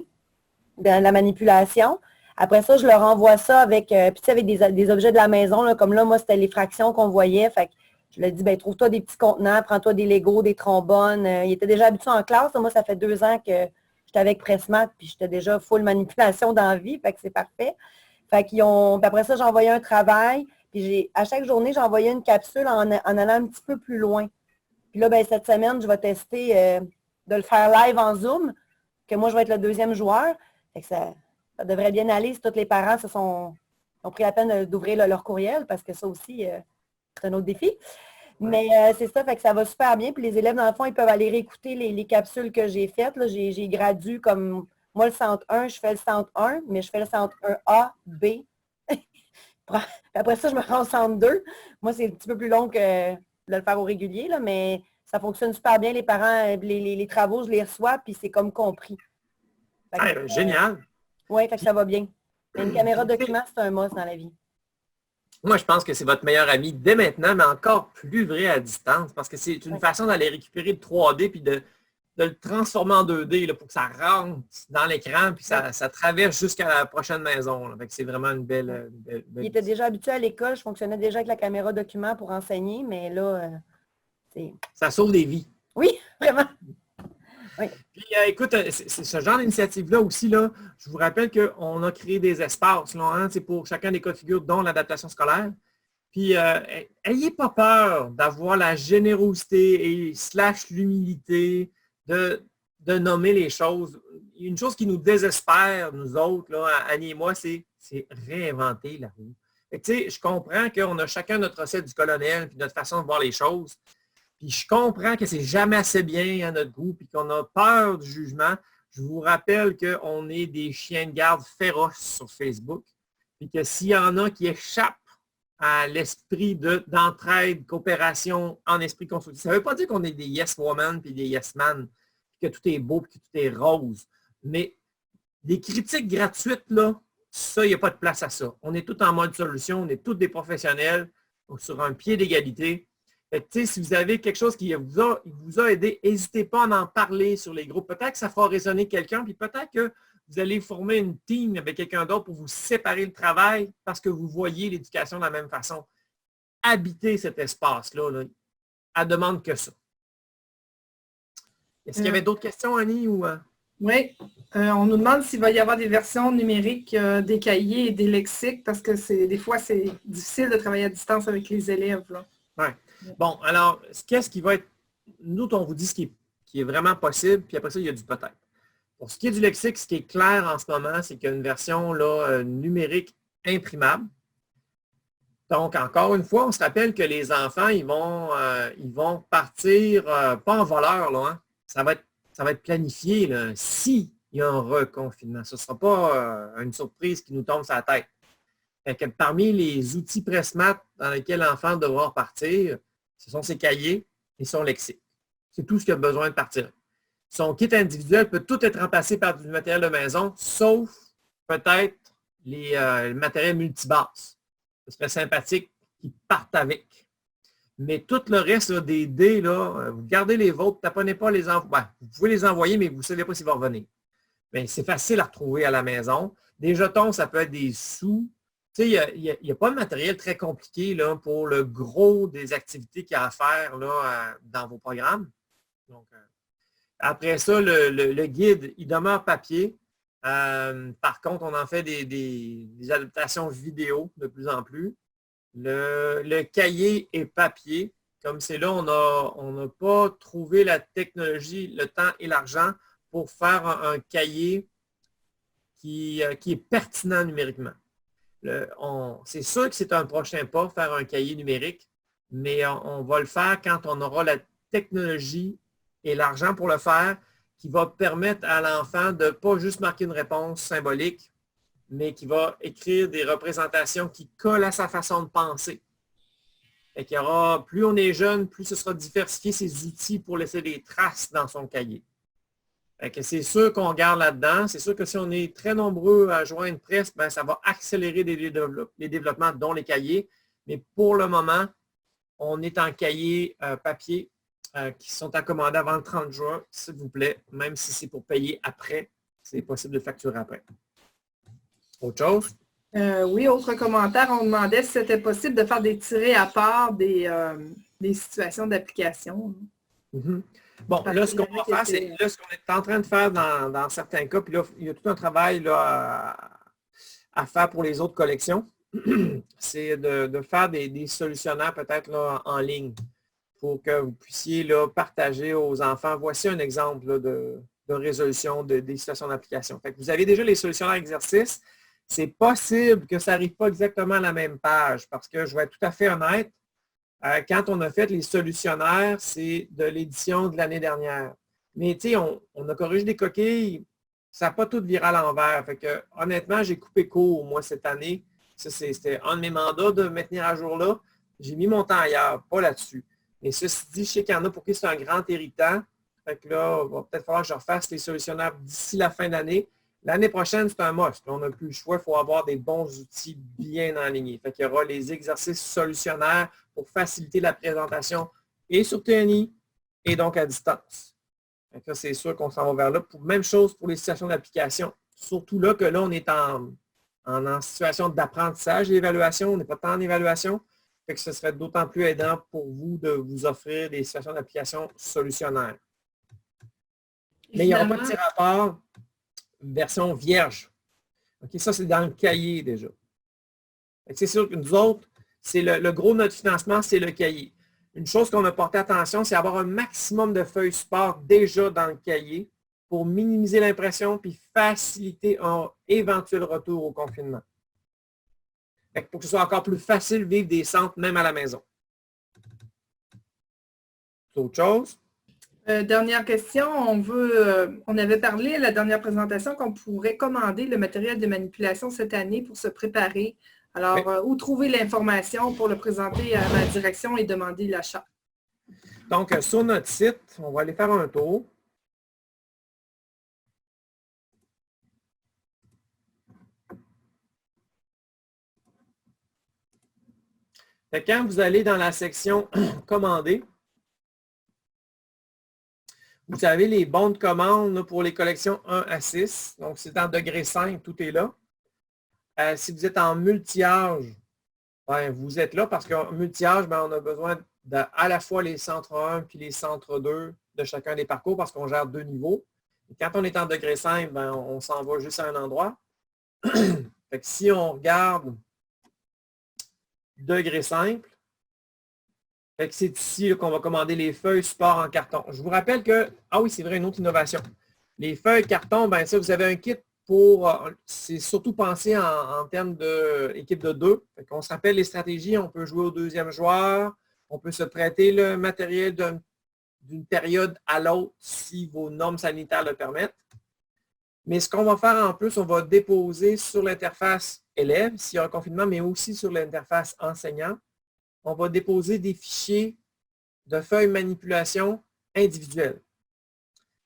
dans la manipulation. Après ça, je leur envoie ça avec, avec des objets de la maison, là, comme là, moi, c'était les fractions qu'on voyait. Fait que je leur dis, ben trouve-toi des petits contenants, prends-toi des Legos, des trombones. Il était déjà habitué en classe. Là, moi, ça fait 2 ans que j'étais avec Pressmat, puis j'étais déjà full manipulation dans la vie, fait que c'est parfait. Fait qu'ils ont. Puis après ça, j'ai envoyé un travail. Puis à chaque journée, j'ai envoyé une capsule en allant un petit peu plus loin. Puis là, ben, cette semaine, je vais tester de le faire live en Zoom, que moi, je vais être le 2e joueur. Fait que ça devrait bien aller si tous les parents ont pris la peine d'ouvrir leur courriel, parce que ça aussi, c'est un autre défi. Mais c'est ça, fait que ça va super bien. Puis les élèves, dans le fond, ils peuvent aller réécouter les capsules que j'ai faites. Là, j'ai gradué comme, moi, le centre 1, je fais le centre 1, mais je fais le centre 1A, B. Après ça, je me rends au centre 2. Moi, c'est un petit peu plus long que de le faire au régulier, là, mais ça fonctionne super bien. Les parents, les travaux, je les reçois, puis c'est comme compris. Génial! Oui, fait que ça va bien. Une caméra document, c'est un must dans la vie. Moi, je pense que c'est votre meilleur ami dès maintenant, mais encore plus vrai à distance, parce que c'est une façon d'aller récupérer le 3D puis de le transformer en 2D là, pour que ça rentre dans l'écran puis ça traverse jusqu'à la prochaine maison. Là. Fait que c'est vraiment une belle... Il était déjà habitué à l'école, je fonctionnais déjà avec la caméra document pour enseigner, mais là, c'est... Ça sauve des vies. Oui, vraiment. Oui. Puis, écoute, c'est ce genre d'initiative-là aussi, là, je vous rappelle qu'on a créé des espaces là, hein, pour chacun des cas de figure, dont l'adaptation scolaire. Puis, ayez pas peur d'avoir la générosité et / l'humilité de nommer les choses. Une chose qui nous désespère, nous autres, là, Annie et moi, c'est réinventer la roue. Fait que, je comprends qu'on a chacun notre recette du colonel puis notre façon de voir les choses. Puis je comprends que c'est jamais assez bien à notre goût, puis qu'on a peur du jugement. Je vous rappelle qu'on est des chiens de garde féroces sur Facebook, puis que s'il y en a qui échappent à l'esprit d'entraide, coopération en esprit constructif, ça ne veut pas dire qu'on est des yes women puis des yes man, puis que tout est beau, puis que tout est rose. Mais des critiques gratuites, là, ça, il n'y a pas de place à ça. On est tous en mode solution, on est tous des professionnels, sur un pied d'égalité. Si vous avez quelque chose qui vous a aidé, n'hésitez pas à en parler sur les groupes. Peut-être que ça fera résonner quelqu'un, puis peut-être que vous allez former une team avec quelqu'un d'autre pour vous séparer le travail parce que vous voyez l'éducation de la même façon. Habitez cet espace-là, là, à demande que ça. Est-ce qu'il y avait d'autres questions, Annie? Ou, Oui. On nous demande s'il va y avoir des versions numériques des cahiers et des lexiques parce que des fois, c'est difficile de travailler à distance avec les élèves. Là. Ouais. Bon, alors, qu'est-ce qui va être... Nous, on vous dit ce qui est vraiment possible, puis après ça, il y a du peut-être. Pour ce qui est du lexique, ce qui est clair en ce moment, c'est qu'il y a une version là, numérique imprimable. Donc, encore une fois, on se rappelle que les enfants, ils vont partir, pas en voleur, là, hein. Ça va être planifié s'il y a un reconfinement. Ce ne sera pas une surprise qui nous tombe sur la tête. Fait que parmi les outils Pressmat dans lesquels l'enfant devra repartir, ce sont ses cahiers et son lexique. C'est tout ce qu'il a besoin de partir. Son kit individuel peut tout être remplacé par du matériel de maison, sauf peut-être le matériel multibase. Ce serait sympathique qu'ils partent avec. Mais tout le reste là, des dés, là, vous gardez les vôtres, taponnez pas les envoyer. Ben, vous pouvez les envoyer, mais vous ne savez pas s'ils vont revenir. Bien, c'est facile à retrouver à la maison. Des jetons, ça peut être des sous. Tu sais, il n'y a pas de matériel très compliqué là, pour le gros des activités qu'il y a à faire là, dans vos programmes. Donc, après ça, le guide, il demeure papier. Par contre, on en fait des adaptations vidéo de plus en plus. Le cahier est papier. Comme c'est là, on n'a pas trouvé la technologie, le temps et l'argent pour faire un cahier qui est pertinent numériquement. C'est sûr que c'est un prochain pas, faire un cahier numérique, mais on va le faire quand on aura la technologie et l'argent pour le faire, qui va permettre à l'enfant de ne pas juste marquer une réponse symbolique, mais qui va écrire des représentations qui collent à sa façon de penser. Et qu'il y aura, plus on est jeune, plus ce sera diversifié ses outils pour laisser des traces dans son cahier. C'est sûr qu'on garde là-dedans. C'est sûr que si on est très nombreux à joindre Press, ben, ça va accélérer les développements, dont les cahiers. Mais pour le moment, on est en cahier papier qui sont à commander avant le 30 juin, s'il vous plaît, même si c'est pour payer après, c'est possible de facturer après. Autre chose? Oui, autre commentaire, on demandait si c'était possible de faire des tirés à part des situations d'application. Mm-hmm. Bon, là, ce qu'on va faire, c'est ce qu'on est en train de faire dans certains cas, puis là, il y a tout un travail là, à faire pour les autres collections. C'est de faire des solutionnaires peut-être là, en ligne pour que vous puissiez là, partager aux enfants. Voici un exemple là, de résolution des situations d'application. Vous avez déjà les solutionnaires exercices. C'est possible que ça n'arrive pas exactement à la même page parce que je vais être tout à fait honnête, quand on a fait les solutionnaires, c'est de l'édition de l'année dernière. Mais tu sais, on a corrigé des coquilles, ça n'a pas tout viré à l'envers. Fait que honnêtement, j'ai coupé court, moi, cette année. Ça, c'était un de mes mandats de me tenir à jour là. J'ai mis mon temps ailleurs, pas là-dessus. Mais ceci dit, je sais qu'il y en a pour qui c'est un grand irritant. Fait que là, il va peut-être falloir que je refasse les solutionnaires d'ici la fin d'année. L'année prochaine, c'est un must. On n'a plus le choix, il faut avoir des bons outils bien alignés. Fait qu'il y aura les exercices solutionnaires pour faciliter la présentation et sur TNI et donc à distance. Fait que c'est sûr qu'on s'en va vers là. Même chose pour les situations d'application. Surtout là que là, on est en situation d'apprentissage et d'évaluation. On n'est pas tant en évaluation. Fait que ce serait d'autant plus aidant pour vous de vous offrir des situations d'application solutionnaires. Mais il n'y aura pas de petit rapport version vierge. Okay, ça, c'est dans le cahier déjà. C'est sûr que nous autres, c'est le gros de notre financement, c'est le cahier. Une chose qu'on a porté attention, c'est avoir un maximum de feuilles support déjà dans le cahier pour minimiser l'impression puis faciliter un éventuel retour au confinement. Pour que ce soit encore plus facile de vivre des centres, même à la maison. Autre chose? Dernière question, on avait parlé à la dernière présentation qu'on pourrait commander le matériel de manipulation cette année pour se préparer. Alors, oui. Où trouver l'information pour le présenter à ma direction et demander l'achat? Donc, sur notre site, on va aller faire un tour. Quand vous allez dans la section « Commander », vous avez les bons de commande là, pour les collections 1 à 6. Donc, c'est en degré 5, tout est là. Si vous êtes en multi-âge, ben, vous êtes là parce qu'en multi-âge, ben, on a besoin à la fois les centres 1 puis les centres 2 de chacun des parcours parce qu'on gère 2 niveaux. Et quand on est en degré 5, ben, on s'en va juste à un endroit. Fait que si on regarde degré simple, Fait que c'est ici là, qu'on va commander les feuilles support en carton. Je vous rappelle que, ah oui, c'est vrai, une autre innovation. Les feuilles carton, ben ça, vous avez un kit pour, c'est surtout pensé en termes d'équipe de deux. On se rappelle les stratégies, on peut jouer au deuxième joueur, on peut se prêter le matériel d'une période à l'autre si vos normes sanitaires le permettent. Mais ce qu'on va faire en plus, on va déposer sur l'interface élève, s'il y a un confinement, mais aussi sur l'interface enseignant. On va déposer des fichiers de feuilles manipulation individuelles.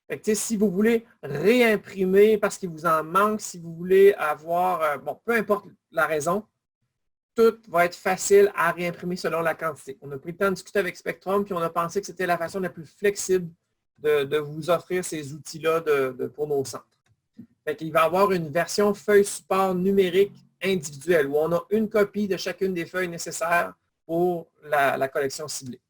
Fait que, si vous voulez réimprimer parce qu'il vous en manque, si vous voulez avoir, bon, peu importe la raison, tout va être facile à réimprimer selon la quantité. On a pris le temps de discuter avec Spectrum, puis on a pensé que c'était la façon la plus flexible de vous offrir ces outils-là pour nos centres. Fait qu'il va y avoir une version feuille support numérique individuelle où on a une copie de chacune des feuilles nécessaires pour la collection ciblée.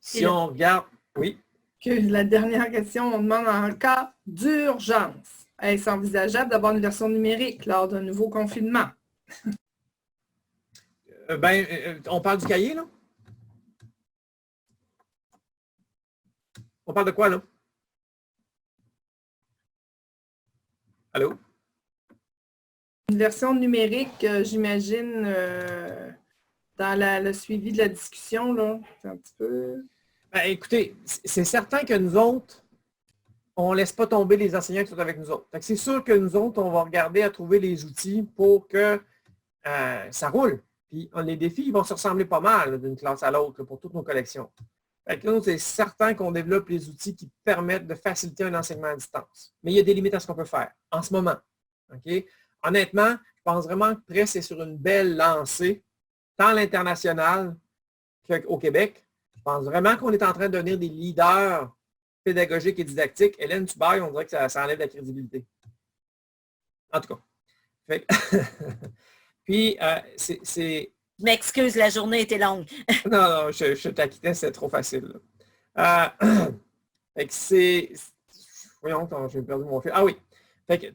Si on regarde, oui. Que la dernière question, on demande en cas d'urgence. Est-ce envisageable d'avoir une version numérique lors d'un nouveau confinement? On parle du cahier, là? On parle de quoi, là? Allô? Une version numérique, j'imagine, dans le suivi de la discussion, là. C'est un petit peu... Écoutez, c'est certain que nous autres, on ne laisse pas tomber les enseignants qui sont avec nous autres. C'est sûr que nous autres, on va regarder à trouver les outils pour que ça roule. Puis les défis, ils vont se ressembler pas mal d'une classe à l'autre pour toutes nos collections. C'est certain qu'on développe les outils qui permettent de faciliter un enseignement à distance. Mais il y a des limites à ce qu'on peut faire en ce moment. Okay? Honnêtement, je pense vraiment que Presse est sur une belle lancée, tant à l'international qu'au Québec. Je pense vraiment qu'on est en train de devenir des leaders pédagogiques et didactiques. Hélène, tu bailles, on dirait que ça enlève la crédibilité. En tout cas. Puis, c'est... Je m'excuse, la journée était longue. Non, je t'acquittais, c'est trop facile. Fait que c'est... Voyons, j'ai perdu mon fil. Ah oui. Fait que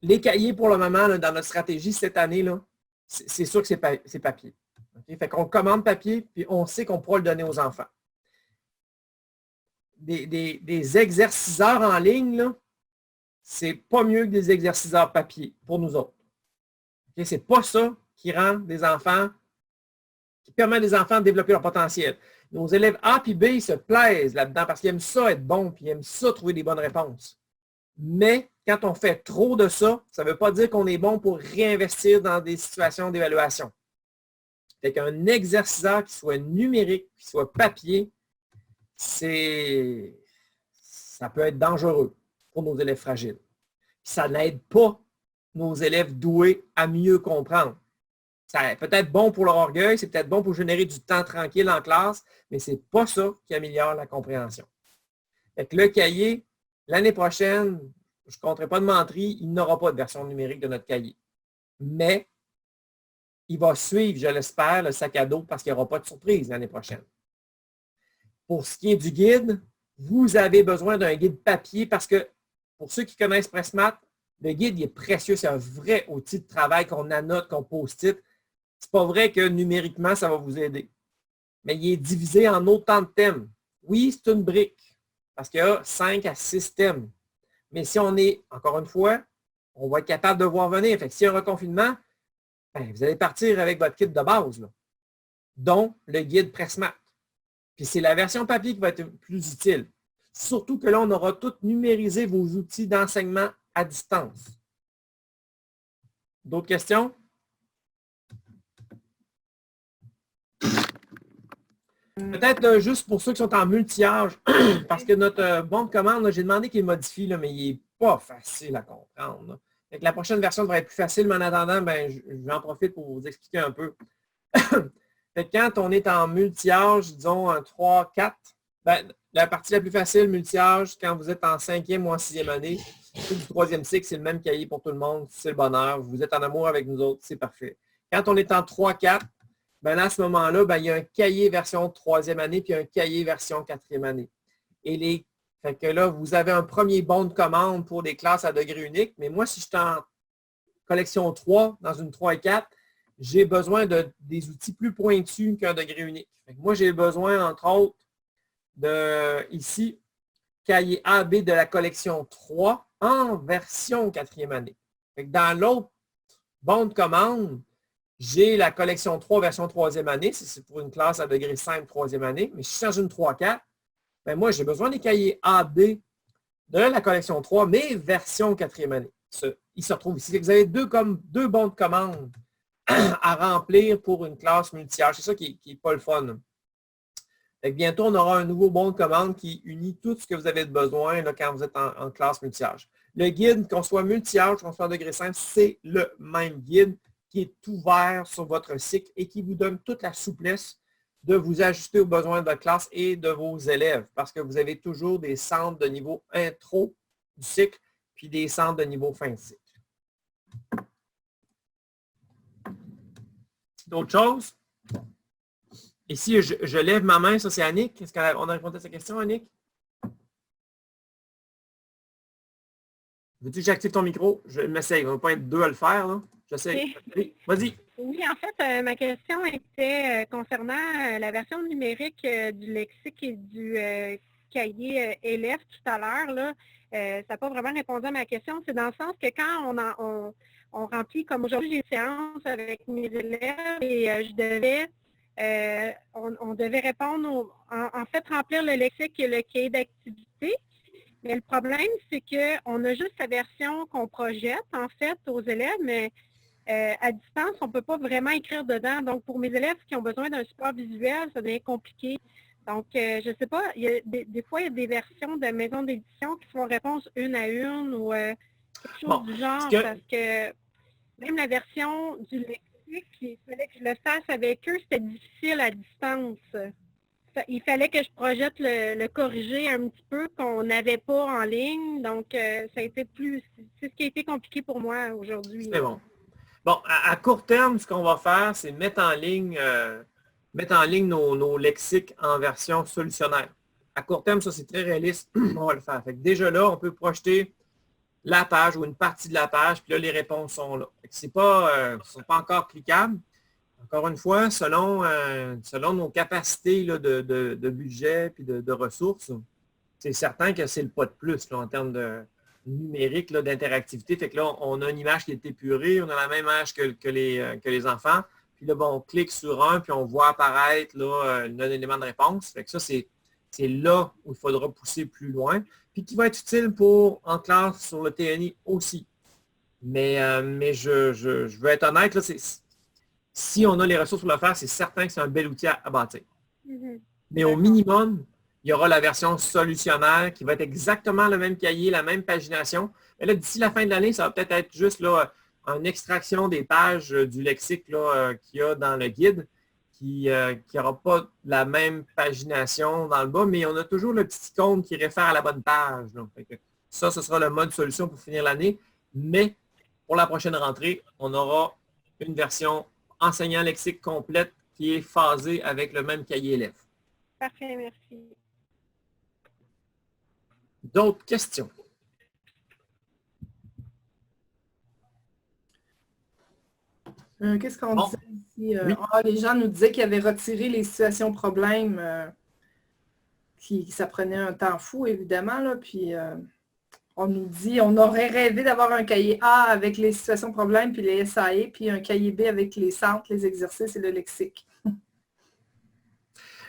les cahiers, pour le moment, là, dans notre stratégie cette année, là, c'est sûr que c'est papier. Okay? Fait qu'on commande papier, puis on sait qu'on pourra le donner aux enfants. Des exerciceurs en ligne, c'est pas mieux que des exerciceurs papier pour nous autres. Okay? C'est pas ça qui rend des enfants, qui permet des enfants de développer leur potentiel. Nos élèves A et B, ils se plaisent là-dedans parce qu'ils aiment ça être bons, puis ils aiment ça trouver des bonnes réponses. Mais quand on fait trop de ça, ça ne veut pas dire qu'on est bon pour réinvestir dans des situations d'évaluation. Fait qu'un exerciceur qui soit numérique, qui soit papier, ça peut être dangereux pour nos élèves fragiles. Puis ça n'aide pas nos élèves doués à mieux comprendre. C'est peut-être bon pour leur orgueil, c'est peut-être bon pour générer du temps tranquille en classe, mais ce n'est pas ça qui améliore la compréhension. Fait que le cahier, l'année prochaine, je ne compterai pas de menterie, il n'aura pas de version numérique de notre cahier. Mais il va suivre, je l'espère, le sac à dos parce qu'il n'y aura pas de surprise l'année prochaine. Pour ce qui est du guide, vous avez besoin d'un guide papier parce que pour ceux qui connaissent PressMath, le guide il est précieux, c'est un vrai outil de travail qu'on annote, qu'on post-it. C'est pas vrai que numériquement, ça va vous aider. Mais il est divisé en autant de thèmes. Oui, c'est une brique, parce qu'il y a 5 à 6 thèmes. Mais si on est, encore une fois, on va être capable de voir venir. Fait que s'il y a un reconfinement, vous allez partir avec votre kit de base, là, dont le guide PressMath. Puis c'est la version papier qui va être plus utile. Surtout que là, on aura tout numérisé vos outils d'enseignement à distance. D'autres questions? Peut-être juste pour ceux qui sont en multi-âge, parce que notre bon de commande, j'ai demandé qu'il modifie, là, mais il n'est pas facile à comprendre. Fait que la prochaine version devrait être plus facile, mais en attendant, j'en profite pour vous expliquer un peu. Fait que quand on est en multi-âge, disons en 3, 4, la partie la plus facile, multi-âge, quand vous êtes en 5e ou en 6e année, du 3e cycle, c'est le même cahier pour tout le monde, c'est le bonheur. Vous êtes en amour avec nous autres, c'est parfait. Quand on est en 3, 4, à ce moment-là, il y a un cahier version 3e année puis un cahier version 4e année. Fait que là, vous avez un premier bon de commande pour des classes à degré unique. Mais moi, si je suis en collection 3, dans une 3 et 4, j'ai besoin des outils plus pointus qu'un degré unique. Fait que moi, j'ai besoin, entre autres, de, ici, cahier AB de la collection 3 en version 4e année. Fait que dans l'autre bon de commande, j'ai la collection 3 version 3e année, c'est pour une classe à degré 5 3e année, mais si je change une 3-4, ben moi, j'ai besoin des cahiers AB de la collection 3, mais version 4e année. Il se retrouve ici. Vous avez deux bons de commande à remplir pour une classe multi-âge. C'est ça qui n'est pas le fun. Fait que bientôt, on aura un nouveau bon de commande qui unit tout ce que vous avez de besoin là, quand vous êtes en classe multi-âge. Le guide, qu'on soit multi-âge, qu'on soit en degré 5, c'est le même guide qui est ouvert sur votre cycle et qui vous donne toute la souplesse de vous ajuster aux besoins de votre classe et de vos élèves, parce que vous avez toujours des centres de niveau intro du cycle, puis des centres de niveau fin de cycle. D'autres choses? Ici, je lève ma main, ça c'est Annick. Est-ce qu'on a répondu à sa question, Annick? Veux-tu que j'active ton micro? Je m'essaye, on ne va pas être deux à le faire, là. J'essaie. Oui, vas-y. Oui, en fait, ma question était concernant la version numérique du lexique et du cahier élève tout à l'heure. Là, ça n'a pas vraiment répondu à ma question. C'est dans le sens que quand on remplit, comme aujourd'hui, j'ai une séance avec mes élèves et on devait répondre, en fait, remplir le lexique et le cahier d'activité. Mais le problème, c'est qu'on a juste la version qu'on projette, en fait, aux élèves, mais à distance, on ne peut pas vraiment écrire dedans. Donc, pour mes élèves qui ont besoin d'un support visuel, ça devient compliqué. Donc, je ne sais pas, des fois, il y a des versions de maisons d'édition qui font réponse une à une ou quelque chose du genre, parce que même la version du lexique, il fallait que je le fasse avec eux, c'était difficile à distance. Il fallait que je projette le corriger un petit peu qu'on n'avait pas en ligne. Donc, ça a été c'est ce qui a été compliqué pour moi aujourd'hui. C'est bon. Bon, à court terme, ce qu'on va faire, c'est mettre en ligne nos lexiques en version solutionnaire. À court terme, ça, c'est très réaliste. On va le faire. Fait que déjà là, on peut projeter la page ou une partie de la page, puis là, les réponses sont là. Ce ne sont pas encore cliquables. Encore une fois, selon nos capacités là, de budget et de ressources, c'est certain que c'est le pas de plus là, en termes de numérique, d'interactivité. Fait que là, on a une image qui est épurée, on a la même image que les enfants. Puis là, bon, on clique sur un, puis on voit apparaître là, un élément de réponse. Fait que ça, c'est là où il faudra pousser plus loin. Puis qui va être utile en classe sur le TNI aussi. Mais je veux être honnête, là, si on a les ressources pour le faire, c'est certain que c'est un bel outil à bâtir. Mm-hmm. Mais au minimum, il y aura la version solutionnaire qui va être exactement le même cahier, la même pagination. Et là, d'ici la fin de l'année, ça va peut-être être juste là, une extraction des pages du lexique qu'il y a dans le guide, qui n'aura pas la même pagination dans le bas, mais on a toujours le petit icône qui réfère à la bonne page. Ça, ce sera le mode solution pour finir l'année. Mais pour la prochaine rentrée, on aura une version enseignant lexique complète qui est phasée avec le même cahier élève. Parfait, merci. D'autres questions? Qu'est-ce qu'on disait ici? Oui. Les gens nous disaient qu'ils avaient retiré les situations problèmes, ça prenait un temps fou, évidemment. Là, puis on nous dit, on aurait rêvé d'avoir un cahier A avec les situations problèmes, puis les SAE, puis un cahier B avec les centres, les exercices et le lexique.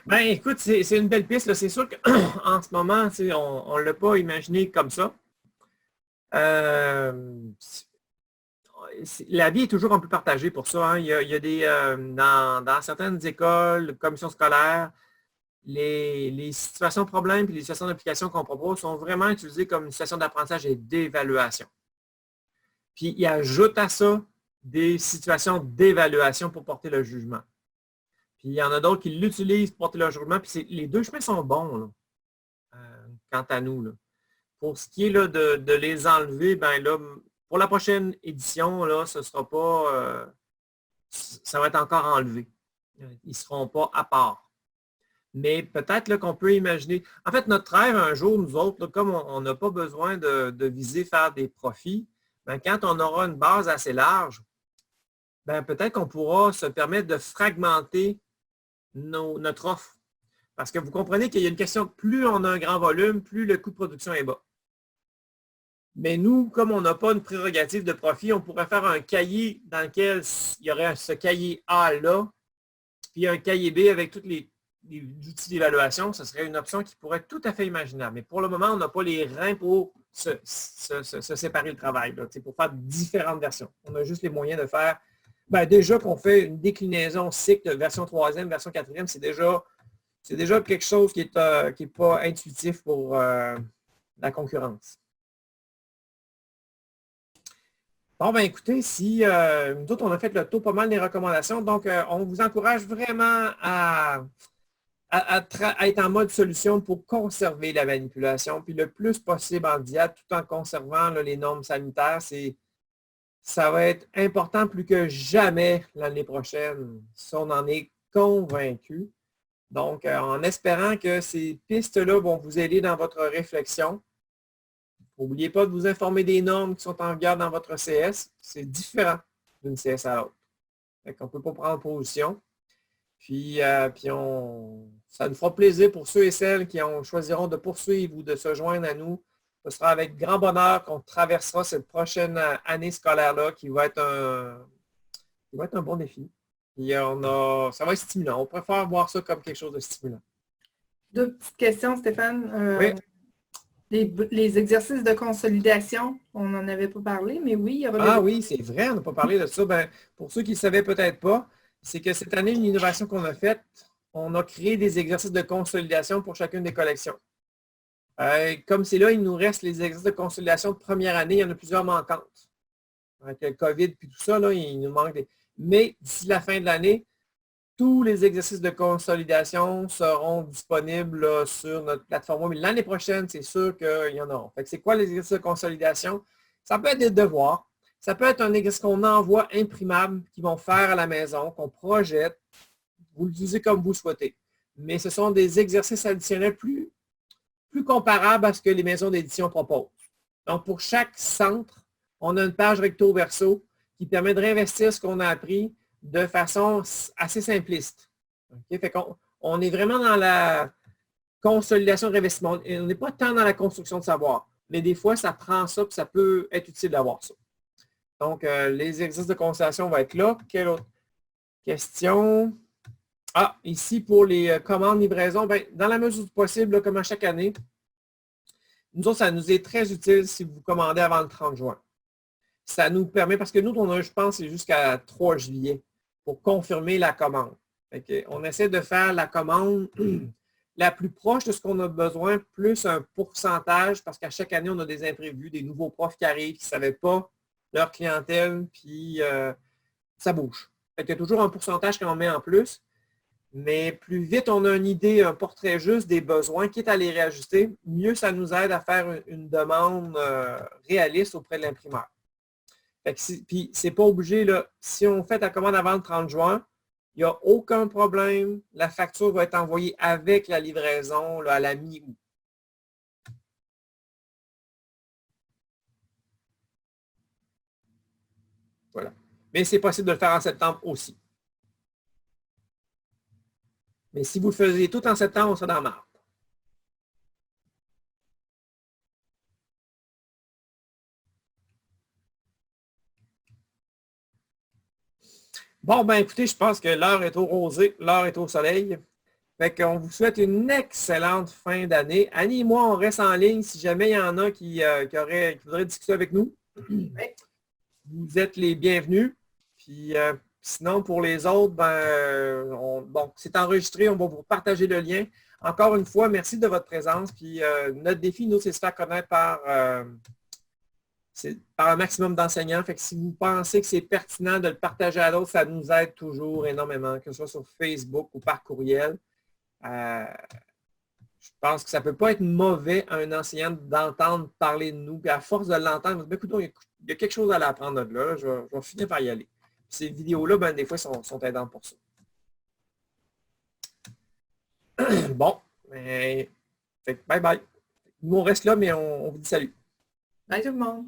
Ben, écoute, c'est une belle piste. C'est sûr qu'en ce moment, on ne l'a pas imaginé comme ça. La vie est toujours un peu partagée pour ça. Hein. Il y a des dans certaines écoles, commissions scolaires, les situations problèmes et les situations d'application qu'on propose sont vraiment utilisées comme une situation d'apprentissage et d'évaluation. Puis, il ajoute à ça des situations d'évaluation pour porter le jugement. Puis, il y en a d'autres qui l'utilisent pour porter le jugement. Puis, les deux chemins sont bons, là, quant à nous. Là. Pour ce qui est là, de les enlever, ben là, pour la prochaine édition, là, ce sera pas... ça va être encore enlevé. Ils ne seront pas à part. Mais peut-être qu'on peut imaginer... En fait, notre rêve, un jour, nous autres, là, comme on n'a pas besoin de viser faire des profits, ben, quand on aura une base assez large, ben, peut-être qu'on pourra se permettre de fragmenter notre offre. Parce que vous comprenez qu'il y a une question, plus on a un grand volume, plus le coût de production est bas. Mais nous, comme on n'a pas une prérogative de profit, on pourrait faire un cahier dans lequel il y aurait ce cahier A-là, puis un cahier B avec tous les outils d'évaluation. Ce serait une option qui pourrait être tout à fait imaginable. Mais pour le moment, on n'a pas les reins pour se séparer le travail, là, pour faire différentes versions. On a juste les moyens de faire, ben, déjà qu'on fait une déclinaison cycle, version 3e, version 4e, c'est déjà quelque chose qui n'est pas intuitif pour la concurrence. Bon, ben écoutez, si nous autres, on a fait le tour pas mal des recommandations, donc on vous encourage vraiment à être en mode solution pour conserver la manipulation, puis le plus possible en diade, tout en conservant là, les normes sanitaires. Ça va être important plus que jamais l'année prochaine, si on en est convaincu. Donc, en espérant que ces pistes-là vont vous aider dans votre réflexion. N'oubliez pas de vous informer des normes qui sont en vigueur dans votre CS. C'est différent d'une CS à l'autre. On ne peut pas prendre position. Puis ça nous fera plaisir pour ceux et celles qui choisiront de poursuivre ou de se joindre à nous. Ce sera avec grand bonheur qu'on traversera cette prochaine année scolaire-là qui va être un bon défi. Et ça va être stimulant. On préfère voir ça comme quelque chose de stimulant. 2 petites questions, Stéphane. Oui. Les exercices de consolidation, on n'en avait pas parlé, mais oui, il y aura Ah oui, c'est vrai, on n'a pas parlé de ça. Ben, pour ceux qui ne savaient peut-être pas, c'est que cette année, une innovation qu'on a faite, on a créé des exercices de consolidation pour chacune des collections. Comme c'est là, il nous reste les exercices de consolidation de première année, il y en a plusieurs manquantes. Avec le COVID et tout ça, là, il nous manque des... Mais d'ici la fin de l'année, tous les exercices de consolidation seront disponibles là, sur notre plateforme. Mais l'année prochaine, c'est sûr qu'il y en aura. C'est quoi les exercices de consolidation? Ça peut être des devoirs. Ça peut être un exercice qu'on envoie imprimable, qu'ils vont faire à la maison, qu'on projette. Vous l'utilisez comme vous souhaitez. Mais ce sont des exercices additionnels plus comparables à ce que les maisons d'édition proposent. Donc, pour chaque centre, on a une page recto-verso qui permet de réinvestir ce qu'on a appris de façon assez simpliste. Okay? Fait on est vraiment dans la consolidation de réinvestissement. On n'est pas tant dans la construction de savoir. Mais des fois, ça prend ça, puis ça peut être utile d'avoir ça. Donc, les exercices de consolidation vont être là. Quelle autre question? Ah, ici, pour les commandes livraison, ben, dans la mesure du possible, là, comme à chaque année, nous autres, ça nous est très utile si vous commandez avant le 30 juin. Ça nous permet, parce que nous, on a, je pense, c'est jusqu'à 3 juillet pour confirmer la commande. On essaie de faire la commande la plus proche de ce qu'on a besoin, plus un pourcentage, parce qu'à chaque année, on a des imprévus, des nouveaux profs qui arrivent, qui ne savaient pas leur clientèle, puis ça bouge. Il y a toujours un pourcentage qu'on met en plus, mais plus vite on a une idée, un portrait juste des besoins, quitte à les réajuster, mieux ça nous aide à faire une demande réaliste auprès de l'imprimeur. Puis, c'est pas obligé, là, si on fait la commande avant le 30 juin, il n'y a aucun problème. La facture va être envoyée avec la livraison là, à la mi-août. Voilà. Mais c'est possible de le faire en septembre aussi. Mais si vous le faisiez tout en septembre, on sera dans la marde. Bon, ben écoutez, je pense que l'heure est au rosé, l'heure est au soleil. Fait qu'on vous souhaite une excellente fin d'année. Annie et moi, on reste en ligne si jamais il y en a qui voudraient discuter avec nous. Vous êtes les bienvenus. Puis sinon, pour les autres, bon, c'est enregistré, on va vous partager le lien. Encore une fois, merci de votre présence. Puis notre défi, nous, c'est de se faire connaître par un maximum d'enseignants. Fait que si vous pensez que c'est pertinent de le partager à d'autres, ça nous aide toujours énormément, que ce soit sur Facebook ou par courriel. Je pense que ça ne peut pas être mauvais à un enseignant d'entendre parler de nous. Puis à force de l'entendre, écoute, il y a quelque chose à l'apprendre de là. Je vais finir par y aller. Puis ces vidéos-là, ben, des fois, sont aidantes pour ça. Bon, bye bye. Nous, on reste là, mais on vous dit salut. Bye tout le monde.